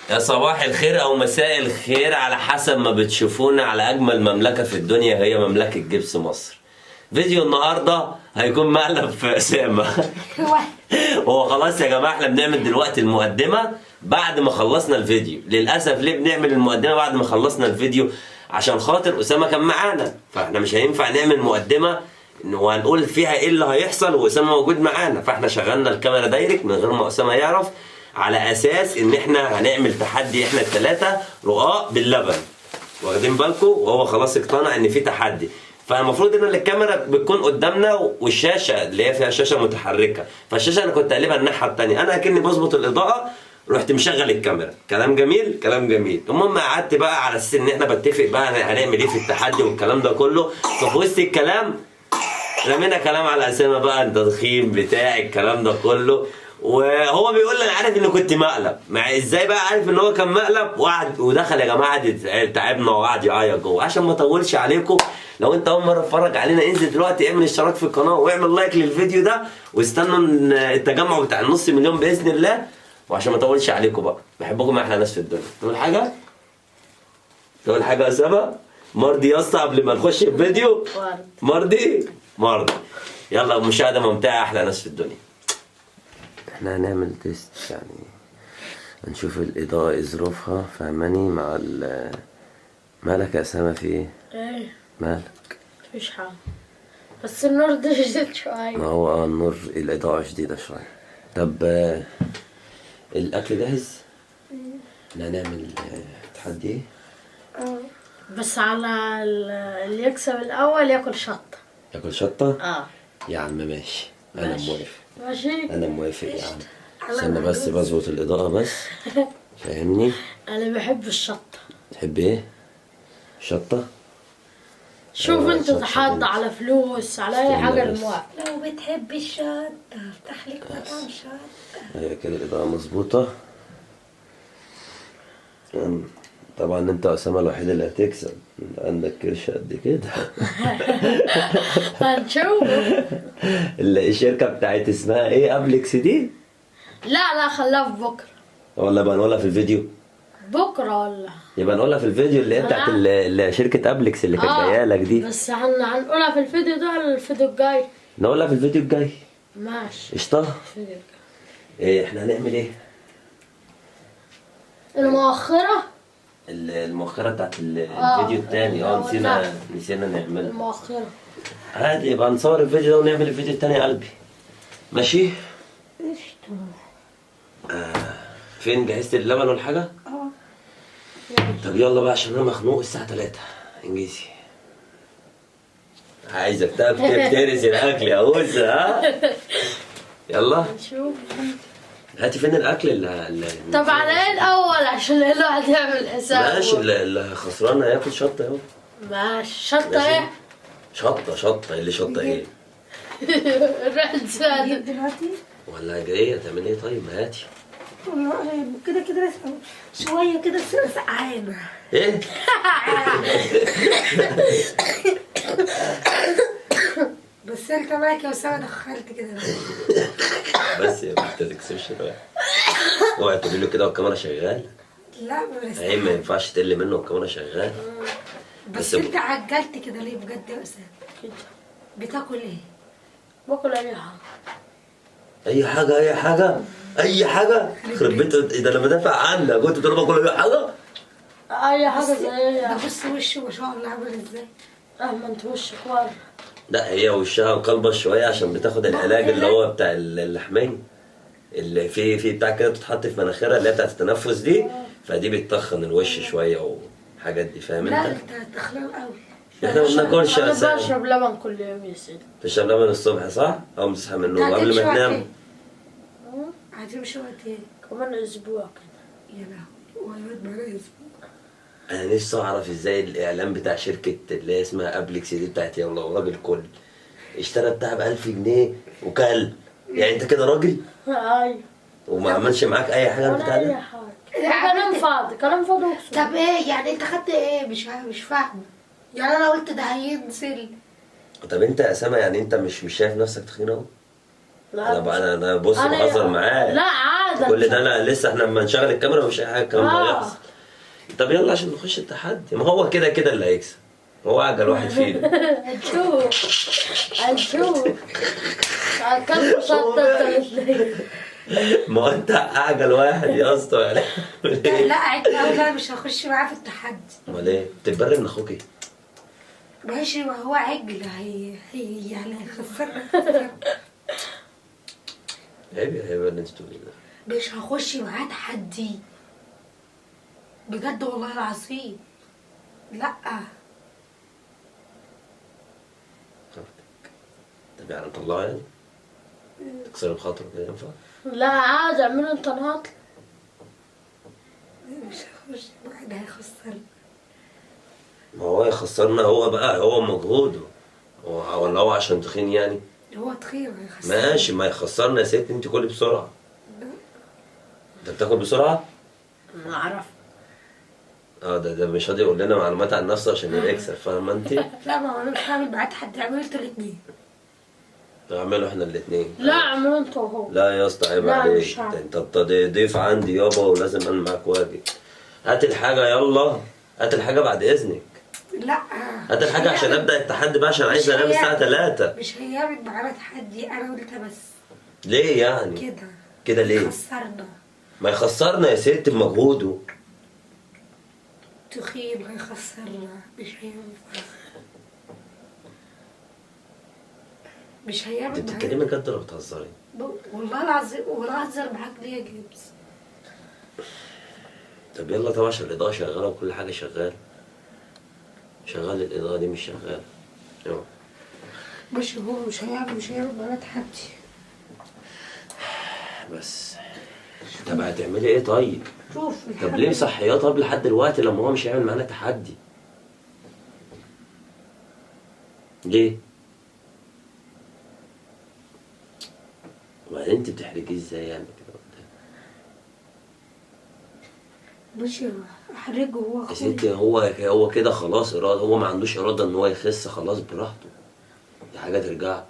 يا صباح الخير او مساء الخير على حسب ما بتشوفونا على اجمل مملكه في الدنيا، هي مملكه جبس مصر. فيديو النهارده هيكون مقلب في اسامه. هو خلاص يا جماعه احنا بنعمل دلوقتي المقدمه بعد ما خلصنا الفيديو. للاسف ليه بنعمل المقدمه بعد ما خلصنا الفيديو؟ عشان خاطر اسامه كان معانا، فاحنا مش هينفع نعمل مقدمه وهنقول فيها ايه اللي هيحصل واسامه موجود معانا، فاحنا شغلنا الكاميرا دايركت من غير ما اسامه يعرف، على اساس ان احنا هنعمل تحدي احنا الثلاثه رقاق باللبن. واخدين بالكم؟ وهو خلاص اقتنع ان في تحدي، فالمفروض ان الكاميرا بتكون قدامنا والشاشه اللي هي فيها شاشه متحركه، فالشاشه انا كنت قلبها الناحيه الثانيه، انا اكني بظبط الاضاءه رحت مشغل الكاميرا. كلام جميل كلام جميل. المهم قعدت بقى على اساس ان احنا بنتفق بقى هنعمل ايه في التحدي والكلام ده كله، ففي وسط الكلام رمينا كلام على اسامه بقى، انت تضخيم بتاع الكلام ده كله، وهو بيقول لي انا عارف ان كنت مقلب. مع ازاي بقى عارف ان هو كان مقلب؟ وقعد ودخل يا جماعه تعبنا وقعد يعيط جوه. عشان ما اطولش عليكم، لو انت اول مره تتفرج علينا انزل دلوقتي اعمل اشتراك في القناه واعمل لايك للفيديو ده، واستنوا التجمع بتاع النص مليون باذن الله. وعشان ما اطولش عليكم بقى، بحبكم احلى ناس في الدنيا. تقول حاجه؟ تقول حاجه يا اسامه؟ مرضي يا اسطى قبل ما نخش الفيديو؟ مرضي؟ مرضي. يلا مشاهده ممتعه، احلى ناس في الدنيا. احنا هنعمل تيست، يعني هنشوف الاضاءة ايه ظروفها، فهماني مع مالك يا اسامة؟ في ايه؟ ايه مالك؟ مفيش حاجة، بس النور ده شديد شوية. ما هو النور، الاضاءة شديدة شوية. طب الاكل جاهز؟ احنا هنعمل تحدي ايه؟ بس على اللي يكسب الأول ياكل شطة. ياكل شطة؟ اه يا عم ماشي، انا موافق. ماشي انا موافق يا عم. استنى بس بظبط الاضاءة بس. فاهمني؟ أنا بحب الشطة. تحب ايه؟ شطة؟ شوف انت شطة تحض بنت. على فلوس على أي استنى حاجة بس. الموافق. لو بتحبي الشطة افتح لك مطعم شطة. ايوه كده الاضاءة مظبوطة. طبعا انت اسامة الوحيد اللي هتكسب، انت عندك كرش قد كده. هنشوف. الشركة بتاعت اسمها ايه؟ ابلكس دي؟ لا خلاها في بكرة. ولا بقى نقولها في الفيديو؟ بكرة ولا؟ يبقى نقولها في الفيديو اللي هي بتاعت شركة ابلكس اللي كانت جايه لك دي. بس هنقولها في الفيديو ده ولا الفيديو الجاي؟ نقولها في الفيديو الجاي. ماشي قشطة. الفيديو الجاي. ايه احنا هنعمل ايه؟ المؤخرة؟ المؤخرة بتاعت الفيديو التاني. نسينا نعملها. المؤخرة عادي، يبقى نصور الفيديو ده ونعمل الفيديو التاني يا قلبي. ماشي؟ فين جهزت اللبن والحاجة؟ طب يلا بقى عشان انا مخنوق، الساعة 3 انجزي. عايزك تفترس الاكل يا اوزة، ها؟ يلا نشوف. هاتي فين الاكل اللي طب على ايه الاول عشان الواحد يعمل حساب؟ ماشي، اللي خسران هياكل شطة اهو. ماشي شطة ماشي. ايه؟ شطة اللي شطة ايه؟ رحت زاد دلوقتي ولا جاية تعمل ايه؟ طيب ما هاتي. كده شوية كده سقعانة. ايه؟ بس انت معاك يا اسامة دخلت كده. بس يا بنت ما تكسبش بقى. اوعي تقولي له كده والكاميرا شغالة. لا ايه ما ينفعش تقل منه والكاميرا شغالة. بس انت عجلت كده ليه بجد يا اسامة؟ كده بتاكل ايه؟ باكل اي حاجة. اي حاجة اي حاجة اي حاجة. يخرب بيت ده انا بدافع عنك، كنت بتقول له باكل اي حاجة. اي حاجة زي ده بص وشه ما شاء الله عامل ازاي. ما انت وشك ورا. لا هي وشها مقلبش شوية عشان بتاخد العلاج اللي هو بتاع اللحمية، اللي في بتاع كده بتتحط في مناخيرها اللي هي بتاعت التنفس دي، فدي بتتخن الوش شوية وحاجات دي، فاهم لا انت؟ انت تخلان قوي. احنا ما بناكلش انا اساسا. بشرب لبن كل يوم يا سيدي. تشرب لبن الصبح صح؟ أول ما تصحى من النوم قبل ما تنام. هتمشي وقت ايه؟ كمان اسبوع كده. يا لهوي والواد معانا اسبوع. انا نفسي اعرف ازاي الاعلان بتاع شركة اللي هي اسمها ابلكس دي بتاعت يلا وراجل كل اشترى بتاع ب1000 جنيه وكل. يعني انت كده راجل؟ ايوه. وما عملش معاك اي حاجة بتاع ولا اي ده؟ حاجة. كلام فاضي كلام فاضي اقسم. طب ايه يعني انت خدت ايه؟ مش فاهمه. يعني انا قلت ده هينزل. طب انت يا اسامة يعني انت مش شايف نفسك تخين اهو؟ لا انا بقى انا بص أنا- بهزر معاك. لا عادي. كل ده انا لسه احنا لما نشغل الكاميرا مش اي حاجه الكلام ده هيحصل. طب يلا عشان نخش التحدي، ما هو كده كده اللي هيكسب، هو اعجل واحد فينا. هنشوف اكلت شطة الاثنين. ما هو انت اعجل واحد يا اسطى يعني. لا عيب قوي، لا مش هخش معاه في التحدي. امال ايه؟ بتتبرر من اخوكي؟ ماشي، ما هو عجل هي يعني هيخسرنا. عيب يا هبه اللي انت تقولي ده. مش هخش معاه تحدي بجد والله العظيم. لا طب يعني نطلعه يعني؟ تكسر بخاطره كده ينفع؟ لا عادي اعملوا انت نهار. مش هخش معاه، ده هيخسرنا. ما هو يخسرنا هو بقى، هو مجهوده. هو ولا هو عشان تخين يعني؟ هو تخير هيخسرنا. ماشي، ما يخسرنا يا ست، انت كلي بسرعه. انت بتاكل بسرعه؟ ما اعرف. ده مش راضي يقول لنا معلومات عن نفسه عشان يبقى يكسب، فاهمه انت؟ لا ما هو انا مش هعمل معاه تحدي، اعملوا انتوا الاتنين. نعمله احنا الاثنين. لا اعملوا انت وهو. لا يا اسطى عيب لا، عليك، مش هعمل. انت ضيف عندي يابا ولازم اعمل معاك واجب. هات الحاجه يلا، هات الحاجه بعد اذنك. لا هات الحاجه عشان ابدا التحدي بقى، عشان عايز انام الساعه 3. مش هيعمل معانا تحدي، انا قلت بس ليه يعني؟ كده. كده ليه؟ خسرنا. ما يخسرنا يا ست بمجهوده. تخيل هيخسرنا، مش هينفع. مش انت هيعمل بتتكلمي جد ولا بتهزري؟ والله العظيم ولا هزر معاك ليه يا جيمس؟ طب يلا طبعا عشان الاضاءه شغاله وكل حاجه شغاله. شغال الاضاءه دي مش شغاله. يلا. مش هو مش هيعمل معانا تحدي. بس طب هتعملي ايه طيب؟ شوف طب ليه صحياه طب لحد دلوقتي لما هو مش هيعمل معانا تحدي؟ ليه؟ وبعدين انت بتحرجيه ازاي يعني كده قدام؟ مش احرجه هو يا اخويا. ستي هو كده خلاص اراده، هو ما عندوش اراده ان هو يخس، خلاص براحته. دي حاجه ترجع.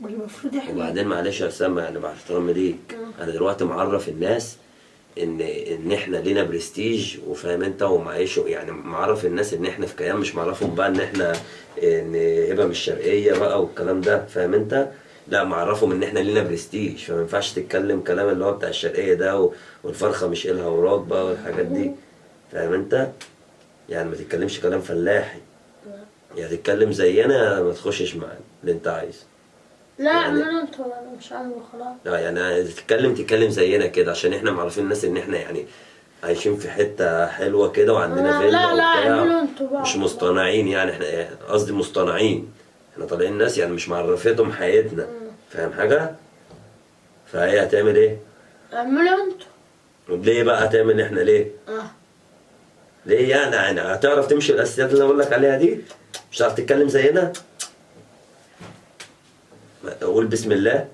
المفروض احنا وبعدين معلش يا اسامه يعني مع احترامي ليك، انا دلوقتي معرف الناس ان احنا لينا برستيج وفاهم انت ومعيش، يعني معرف الناس ان احنا في كيان، مش معرفهم بقى ان احنا ان هبه مش شرقيه بقى والكلام ده، فاهم انت؟ لا معرفهم ان احنا لينا برستيج، فما ينفعش تتكلم كلام اللي هو بتاع الشرقيه ده والفرخه مش إلها وراك بقى والحاجات دي، فاهم انت؟ يعني ما تتكلمش كلام فلاحي، يعني تتكلم زينا، ما تخشش معانا اللي انت عايزه. لا يعني- اعملوا انت ولا انا مش عامل خلاص. لا يعني تتكلم زينا كده، عشان احنا معرفين الناس ان احنا يعني عايشين في حته حلوه كده وعندنا فيلا لا اعملوا وبتاع، انتوا بقى. مش مصطنعين يعني، احنا قصدي مصطنعين، احنا طالعين ناس يعني مش معرفتهم حياتنا، فاهم حاجه؟ فهي هتعمل ايه؟ اعملوا انتوا. ليه بقى هتعمل احنا ليه؟ ليه يعني هتعرف تمشي الاساسيات اللي انا بقول لك عليها دي؟ مش هتعرف تتكلم زينا؟ قول بسم الله.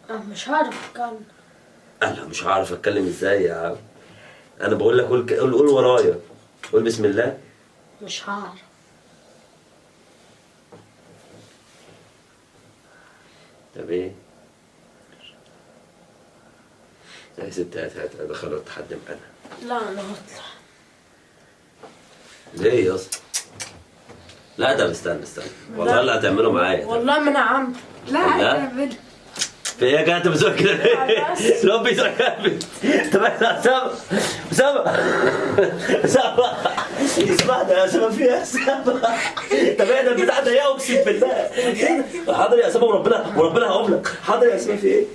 مش هعرف اتكلم. لا مش هعرف اتكلم ازاي يا عم؟ انا بقول لك قول ورايا، قول بسم الله. مش هعرف. طب ايه؟ يا ستي هات ادخله التحدي معانا. لا انا هطلع. ليه يا اسطى؟ لا ده استنى والله اللي هتعمله معايا. والله ما انا عم. لا هتعمل. في ايه يا جاي بتذاكر ليه؟ ربي يذاكر. طب احنا اسامه اسمع ده يا اسامه، في ايه يا اسامه؟ طب احنا البتاع ده يا اقسم بالله. حاضر يا اسامه وربنا هقوم لك. حاضر يا اسامه في ايه؟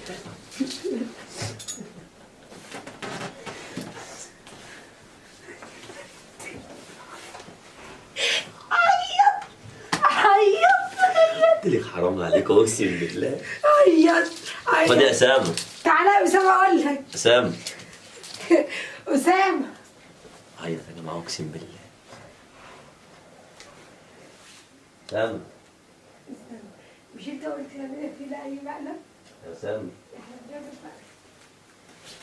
قلت لك حرام عليك اقسم بالله. عيط خد يا اسامه. تعالى يا اسامه اقول لك. اسامه اسامه عيط يا جماعه اقسم بالله. اسامه مش انت قلت لي في لا اي مقلب؟ يا اسامه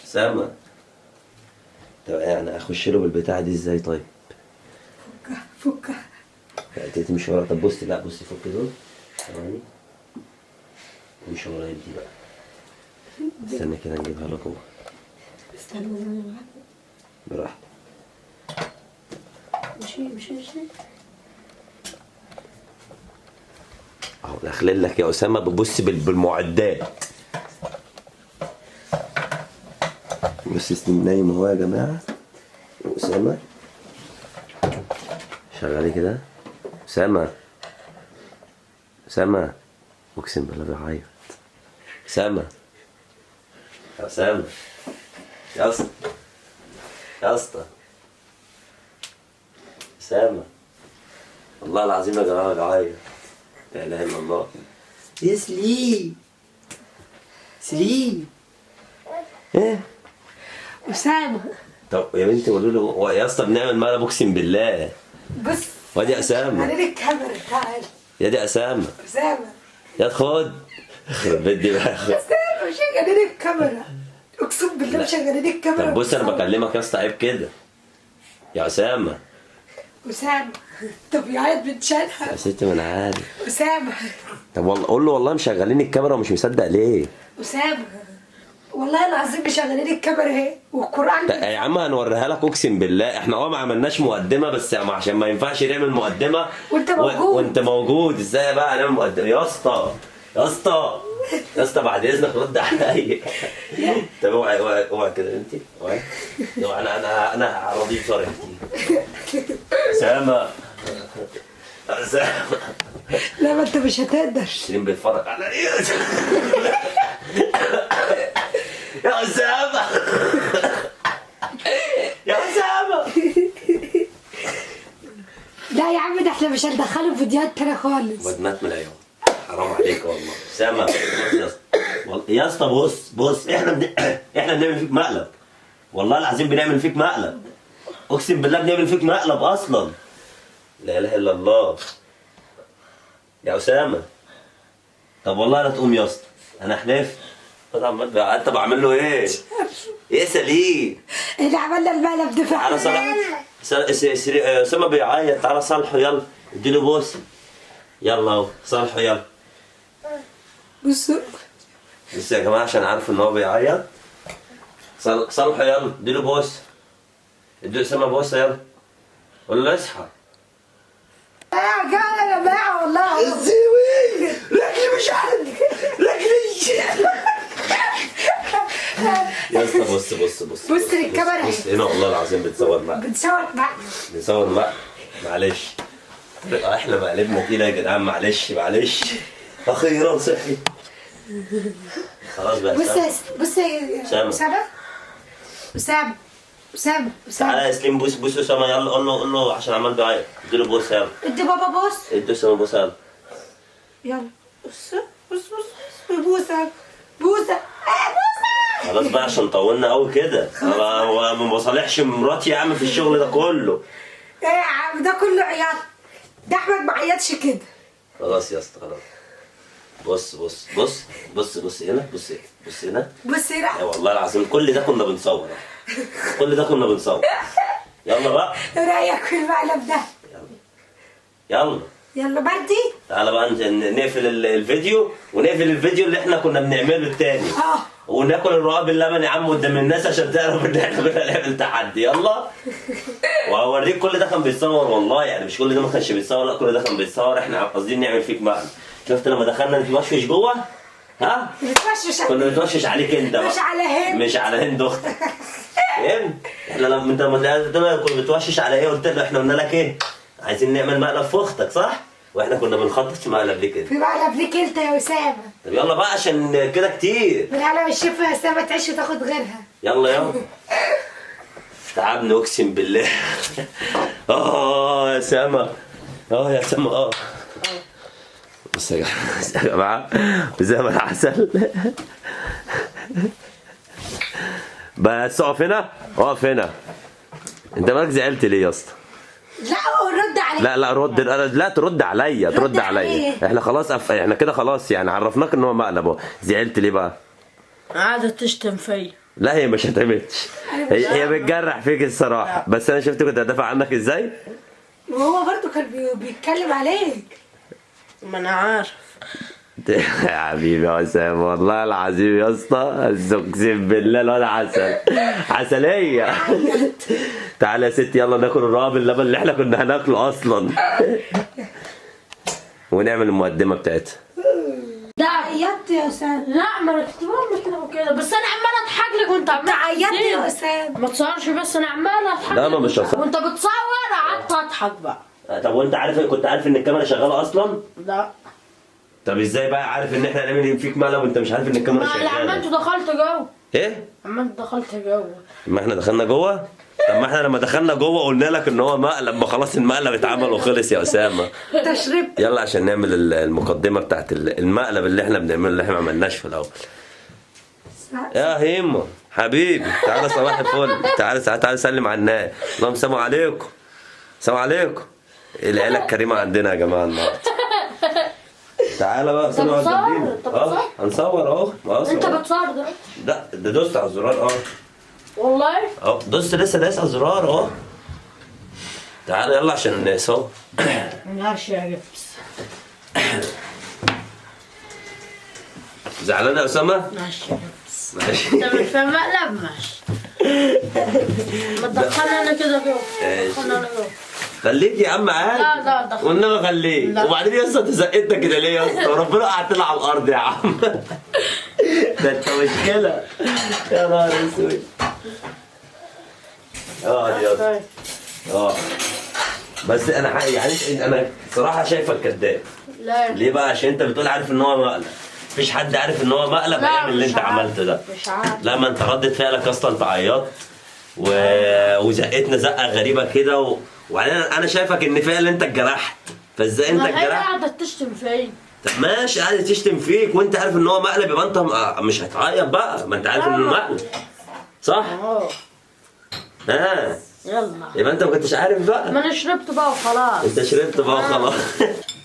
اسامه. طب يعني اخش له بالبتاعه دي ازاي طيب؟ فكها تمشي ورا. طب بصي، لا بصي فك دول ثواني، امشي ورايا دي بقى. استنى كده نجيبها لكم استنى براحتك. مشي اهو داخلين لك يا اسامه، بتبص بالمعدات. بص سليم نايم اهو يا جماعه، واسامه شغالي كده. اسامه اقسم بالله بيعيط. اسامه يا اسامه يا اسطى اسامه، والله العظيم يا جماعه بيعيط. لا اله الا الله. يا سليم ايه أسامة. طب يا بنتي قولوا له هو يا اسطى بنعمل مقلب اقسم بالله. بص وادي اسامه، على الكاميرا تعال. يا دي اسامه أسامة يا خد خرب بيت دي بقى. أسامة مشغلين الكاميرا، أقسم بالله مشغلين الكاميرا. طب بص انا بكلمك يا اسطى، عيب كده يا اسامه. أسامة طب يعيط بنشالها. يا ستي ما انا عارف. أسامة طب والله قول له والله مشغلين الكاميرا ومش مصدق ليه؟ أسامة والله العظيم مشغلين الكاميرا اهي والقرآن. يا عم هنوريها لك اقسم بالله. احنا ما عملناش مقدمه، بس عشان ما ينفعش نعمل مقدمه وانت موجود. وانت موجود. ازاي بقى نعمل مقدمه يا اسطى بعد اذنك رد عليا. طب اوعي كده انت اوعي. انا هرضيك صريحتي. اسامه لا ما انت مش هتقدر. سليم بيتفرج على ايه يا اسامه يا اسامه. لا يا عم ده احنا مش هندخله فيديوهات تانية خالص. ودمات من العيون، حرام عليك والله. اسامه يا اسطى بص احنا بنعمل فيك مقلب، والله العظيم بنعمل فيك مقلب، اقسم بالله بنعمل فيك مقلب اصلا. لا اله الا الله يا اسامه. طب والله لا تقوم يا اسطى، انا حلفت. انت بعمل له ايه؟ ايه سليم؟ احنا عملنا المقلب ده تعالى صالح اسامه بيعيط، تعالى صالحه يلا اديله بوسه. يلا اهو صالحه يلا. بصوا بصوا يا جماعه عشان عارف ان هو بيعيط. صالحه يلا اديله بوسه. اديله اسامه بوسه يلا. قول له اصحى. يا جماعه والله الزوي رجلي مش عندي رجلي. يا اسطى بص للكاميرا. بص هنا والله العظيم بتصور معاك. بنصور معاك معلش. احنا مقلبنا تقيله يا جدعان، معلش اخيرا صحي. خلاص بقى. بص يا أسامة تعالى يا سليم بوس اسامه يلا. قول له عشان عمال بيعيط. اديله بوس يلا. ادي بابا بوس. ادي اسامه بوس يلا. يلا بوسه. خلاص بقى عشان طولنا قوي كده. انا ما بصالحش مراتي يا عم في الشغل ده كله. ايه يا عم ده كله عياط، ده احمد ما عيطش كده. خلاص يا اسطى خلاص. بص هنا. بص هنا. يا والله العظيم كل ده كنا بنصور. يلا بقى. ايه رايك في المقلب ده؟ يلا بردي. تعالى بقى نقفل الفيديو ونقفل الفيديو اللي احنا كنا بنعمله التاني. وناكل الرقاق باللبن يا عم قدام الناس عشان تعرف ان احنا كنا بنعمل تحدي. يلا وهوريك كل ده كان بيتصور والله، يعني مش كل ده ما كانش بيتصور، لا كل ده كان بيتصور. احنا قاصدين نعمل فيك مقلب. شفت لما دخلنا نتوشوش جوه؟ ها؟ كنا بنتوشش عليك انت بقى. مش على هند اختك. فهمت؟ احنا لما انت كنت بتوشش على ايه قلت له احنا قلنا لك ايه؟ عايزين نعمل مقلب في اختك صح؟ واحنا كنا بنخطط في مقلب ليك في مقلب ليك انت يا اسامه. طب يلا بقى عشان كده كتير. من على الشفه يا اسامه تعيش وتاخد غيرها. يلا تعبني اقسم بالله. يا سما يا سما بص يا جماعه زي ما العسل. بس اقف هنا. انت مالك زعلت ليه يا اسطى؟ رد عليا. لا ترد عليا. احنا خلاص احنا كده خلاص يعني عرفناك ان هو مقلب اهو. زعلت ليه بقى؟ قعدت تشتم فيا. لا هي ما شتمتش، هي بتجرح فيك الصراحه. بس انا شفت كنت هدافع عنك ازاي. وهو برضو كان بيتكلم عليك. ما انا عارف. يا حبيبي يا اسامه والله العظيم يا اسطى، اقسم بالله الواد عسل عسليه. تعالى يا ستي يلا ناكل الرقاب اللبن اللي احنا كنا هناكله اصلا ونعمل المقدمه بتاعتها. ده عيطت يا اسامه. لا ما انا كنت بعمل كده وكده، بس انا عماله اضحك لك وانت عمال عيطت يا اسامه. ما تصورش، بس انا عماله اضحك لا، لك أنا مش هصور. وانت بتصور قعدت اضحك بقى. طب وانت عارف، كنت عارف ان الكاميرا شغاله اصلا؟ لا. طب ازاي بقى عارف ان احنا هنعمل فيك مقلب وانت مش عارف ان الكاميرا ما شغاله؟ عملت دخلت جوه. ايه؟ عملت دخلت جوه. ما احنا دخلنا جوه؟ طب ما احنا لما دخلنا جوه قلنا لك ان هو مقلب، ما خلاص المقلب اتعمل وخلص يا اسامه. تشرب. يلا عشان نعمل المقدمه بتاعت المقلب اللي احنا بنعمله، اللي احنا ما عملناش في الاول. يا هيمه حبيبي تعالى صباح الفل، تعالى سلم على الناس. اللهم السلام عليكم. السلام عليكم. العيله الكريمه عندنا يا جماعه النهارده. تعالى بقى انت بتصور؟ انت بتصور؟ هنصور اهو. انت بتصور دلوقتي؟ لا ده دوست على الزرار والله؟ دوست لسه دايس على الزرار تعالى يلا عشان نصور. ماشي يا جبس. زعلان يا اسامه؟ ماشي يا جبس. ماشي. انت مش فاهم مقلب؟ ماشي. ما تدخلني انا كده جوه. دخلني انا جوه. خليك يا عم عادي. لا دخل. والنبي خليك. لا. وبعدين يا اسطى انت زقتنا كده ليه يا اسطى؟ وربنا قعدتنا على الارض يا عم. ده انت مشكله. يا نهار اسود. يا اسطى. بس انا يعني انا صراحه شايفك كذاب. لا. ليه بقى؟ عشان انت بتقول عارف ان هو مقلب. مفيش حد عارف ان هو مقلب هيعمل اللي انت عملته ده. مش عارف. لا، ما انت ردت فعلك اصلا انت عيطت وزقتنا زقه غريبه كده وبعدين انا شايفك ان فعلا انت اتجرحت. فازاي انت ما هي اتجرحت؟ قاعده تشتم فيا. طب ماشي قاعده تشتم فيك وانت عارف ان هو مقلب، يبقى انت مش هتعيط بقى، ما انت عارف انه مقلب. صح؟ يلا. يبقى انت ما كنتش عارف بقى. ما انا شربت بقى وخلاص. انت شربت بقى وخلاص.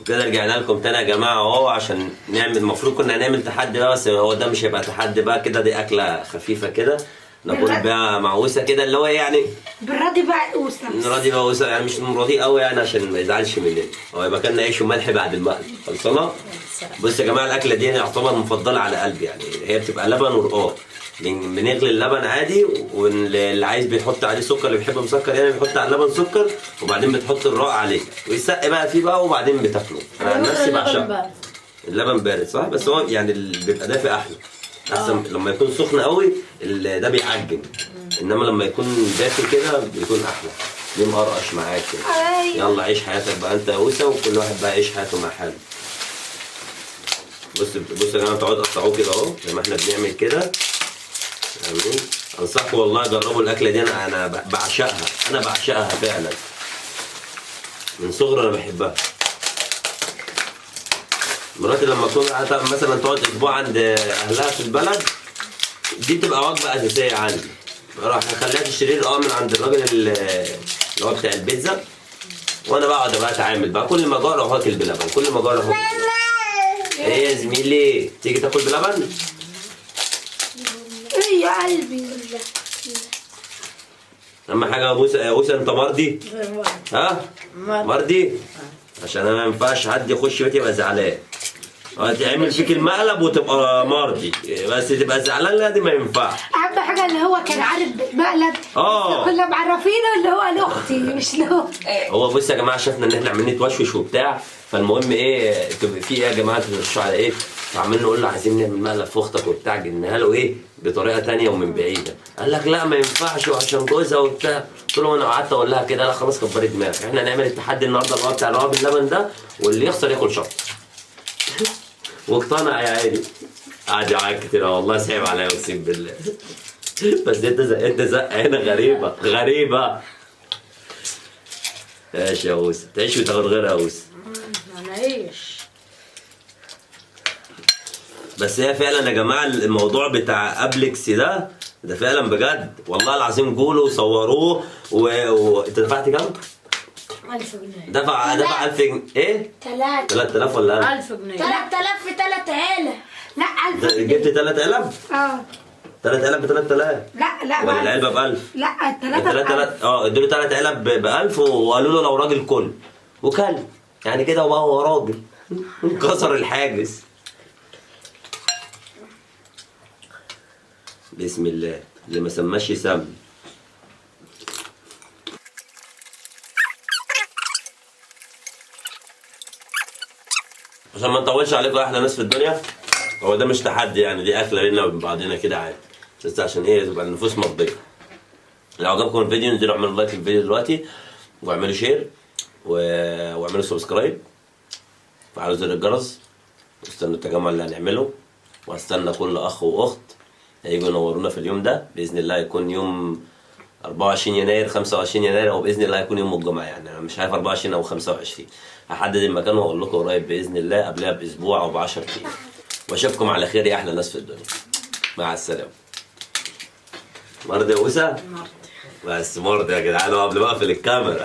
وكده رجعنا لكم تاني يا جماعه اهو عشان نعمل، المفروض كنا هنعمل تحدي بقى، بس هو ده مش هيبقى تحدي بقى كده، دي اكله خفيفه كده ناكل بيها معوسه كده اللي هو يعني بالراضي بقى قوسه. نراضي بقى وسع يعني، مش نراضي قوي يعني عشان ما يزعلش مننا. هو يبقى كان عيش وملح بعد المقلب. خلصانه؟ بص يا جماعه الاكله دي يعتبر مفضله على قلبي يعني، هي بتبقى لبن ورقاق. بنغلي اللبن عادي، واللي عايز بيحط عليه سكر، اللي بيحب مسكر يعني بيحط على اللبن سكر، وبعدين بتحط الرق عليه ويسق بقى فيه بقى، وبعدين بتاكله. انا عن نفسي بعشقه. اللبن بارد صح، بس هو يعني اللي بيبقى دافئ احلى. احسن لما يكون سخن قوي ده بيعجن، انما لما يكون دافي كده بيكون احلى، ليه مقرقش معاك كده. يلا عيش حياتك بقى انت يا وسا، وكل واحد بقى يعيش حياته مع حاله. بص يا جماعه بتقعدوا تقطعوه كده اهو زي ما احنا بنعمل كده. امين. انصحكم والله جربوا الاكله دي، انا بعشقها، انا بعشقها فعلا من صغري انا بحبها. مراتي لما تكون مثلا تقعد اسبوع عند اهلها في البلد دي بتبقى وجبه اساسيه عندي. راح اخليها تشتري من عند الراجل اللي هو بتاع البيتزا، وانا بقعد بقى اتعامل بقى، كل ما اجوع اروح واكل بلبن، كل ما اجوع اروح واكل بلبن. ايه يا زميلي تيجي تاكل بلبن؟ ايه يا قلبي. اهم حاجه يا موسى انت مرضي؟ ها؟ مرضي؟ عشان انا ما ينفعش حد يخش بيتي يبقى زعلان. تعمل فيك المقلب وتبقى مرضي، بس تبقى زعلان لا دي ما ينفعش. اهم حاجه اللي هو كان عارف مقلب. كنا معرفينه اللي هو لاختي مش له. هو بص يا جماعه شفنا ان احنا عمالين نتوشوش وبتاع، فالمهم ايه تبقى في ايه يا جماعه ترشوا على ايه؟ فعمالين نقول له عايزين نعمل مقلب في اختك وبتاع، جبناها له ايه بطريقه ثانيه ومن بعيده. قال لك لا ما ينفعش وعشان جوزها وبتاع. قلت له انا قعدت اقول لها كده، لا خلاص كبري دماغك، احنا هنعمل التحدي النهارده اللي هو بتاع الرقاب اللبن ده، واللي يخسر ياكل شط. واقتنع يا عيني، قعد يعيط كتير والله، صعب عليا اقسم بالله. بس انت زقه هنا غريبه. ماشي يا اوس، تعيش وتاخد غيرها يا اوس. هنعيش. بس هي فعلا يا جماعه الموضوع بتاع ابلكس ده فعلا بجد والله العظيم، جولوا وصوروه انت دفعت كام؟ 1000 جنيه. دفع 1000 جنيه. ايه؟ 3000 ولا 1000 جنيه. 3000 في 3 عيله. لا 1000 جنيه. جبت 3000؟ 3000 ب 3000. لا ولا العلبه ب 1000؟ لا الثلاثه ادوا له 3 علب ب 1000 وقالوا له لو راجل كل وكل يعني كده، وبقى هو راجل. انكسر الحاجز. بسم الله، اللي ما سماش يسمي. عشان ما نطولش عليكم احلى ناس في الدنيا، هو ده مش تحدي يعني، دي اكله لنا وبين بعضنا كده عادي، بس عشان ايه تبقى النفوس مرضيه. لو عجبكم الفيديو انزلوا اعملوا لايك للفيديو دلوقتي، واعملوا شير واعملوا سبسكرايب، وفعلوا زر الجرس، واستنوا التجمع اللي هنعمله، واستنى كل اخ واخت هيجوا ينورونا في اليوم ده باذن الله. يكون يوم 24 يناير 25 يناير، او باذن الله يكون يوم الجمعه، يعني انا مش عارف 24 او 25. هحدد المكان واقول لكم قريب باذن الله، قبلها باسبوع او ب 10 ايام. واشوفكم على خير يا احلى ناس في الدنيا. مع السلامه. مرضي يا اوسه؟ بس مرضي يا جدعان قبل ما اقفل الكاميرا.